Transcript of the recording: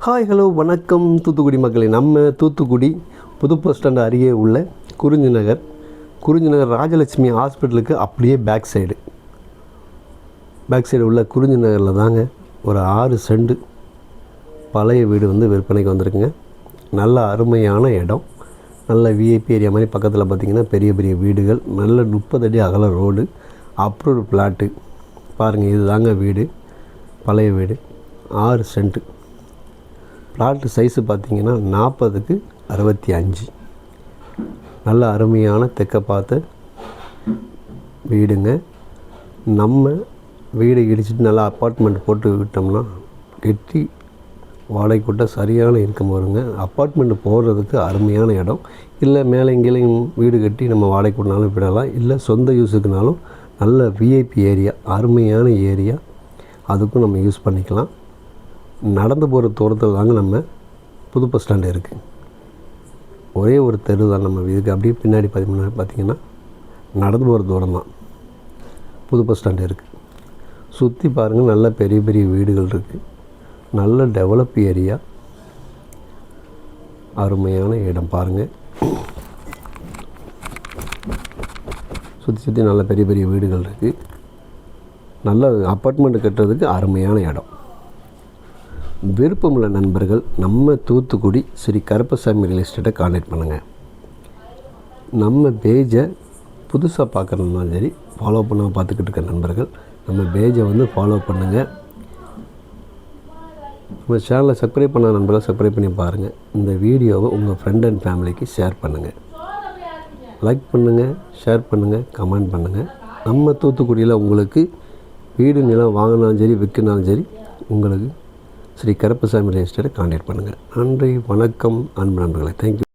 Hi hello வணக்கம் தூத்துக்குடி மக்களே. நம்ம தூத்துக்குடி புது பஸ் ஸ்டாண்டு அருகே உள்ள குறிஞ்சி நகர் ராஜலட்சுமி ஹாஸ்பிட்டலுக்கு அப்படியே பேக் சைடு உள்ள குறிஞ்சி நகரில் தாங்க ஒரு 6 சென்ட் பழைய வீடு வந்து விற்பனைக்கு வந்திருக்குங்க. நல்ல அருமையான இடம், நல்ல விஐபி ஏரியா மாதிரி. பக்கத்தில் பார்த்திங்கன்னா பெரிய பெரிய வீடுகள், நல்ல 30 அடி அகல ரோடு, அப்ரூவ்டு பிளாட்டு. பாருங்கள், இது தாங்க வீடு, பழைய வீடு, 6 சென்ட்டு. பிளாட்டு சைஸு பார்த்திங்கன்னா 40க்கு 65. நல்ல அருமையான தெற்க பார்த்த வீடுங்க. நம்ம வீடு இடிச்சிட்டு நல்லா அப்பார்ட்மெண்ட் போட்டு விட்டோம்னா கெட்டி வாடகை கூட்ட சரியான இன்கம் வருங்க. அப்பார்ட்மெண்ட் போடுறதுக்கு அருமையான இடம். இல்லை மேலே இங்கேயும் வீடு கட்டி நம்ம வாடகை கூட்டினாலும் விடலாம். இல்லை சொந்த யூஸுக்குனாலும் நல்ல விஐபி ஏரியா, அருமையான ஏரியா, அதுக்கும் நம்ம யூஸ் பண்ணிக்கலாம். நடந்து போகிற தூரத்தில் தாங்க நம்ம புது பஸ் ஸ்டாண்டு இருக்குது. ஒரே ஒரு தெரு தான் நம்ம வீட்டுக்கு. அப்படியே பின்னாடி பார்த்திங்கன்னா நடந்து போகிற தூரம் தான் புது பஸ் ஸ்டாண்டு இருக்குது. சுற்றி பாருங்கள், நல்ல பெரிய பெரிய வீடுகள் இருக்குது. நல்ல டெவலப் ஏரியா, அருமையான இடம். பாருங்கள், சுற்றி நல்ல பெரிய பெரிய வீடுகள் இருக்குது. நல்ல அப்பார்ட்மெண்ட் கட்டுறதுக்கு அருமையான இடம். விருப்பமுள்ள நண்பர்கள் நம்ம தூத்துக்குடி ஸ்ரீ கருப்பசாமி ரியல் எஸ்டேட்டை கான்டாக்ட் பண்ணுங்கள். நம்ம பேஜை புதுசாக பார்க்குறதுனாலும் சரி, ஃபாலோ பண்ண பார்த்துக்கிட்டு இருக்க நண்பர்கள் நம்ம பேஜை வந்து ஃபாலோ பண்ணுங்கள். நம்ம சேனலை சப்ஸ்கிரைப் பண்ண நண்பர்கள் சப்ஸ்கிரைப் பண்ணி பாருங்கள். இந்த வீடியோவை உங்கள் ஃப்ரெண்ட் அண்ட் ஃபேமிலிக்கு ஷேர் பண்ணுங்கள். லைக் பண்ணுங்கள், ஷேர் பண்ணுங்கள், கமெண்ட் பண்ணுங்கள். நம்ம தூத்துக்குடியில் உங்களுக்கு வீடு நிலம் வாங்கினாலும் சரி, விற்கினாலும் சரி, உங்களுக்கு ஸ்ரீ கருப்பசாமி ரியல் எஸ்டேட்டை கான்டாக்ட் பண்ணுங்கள். நன்றி, வணக்கம், அன்பு நண்பர்களே. தேங்க்யூ.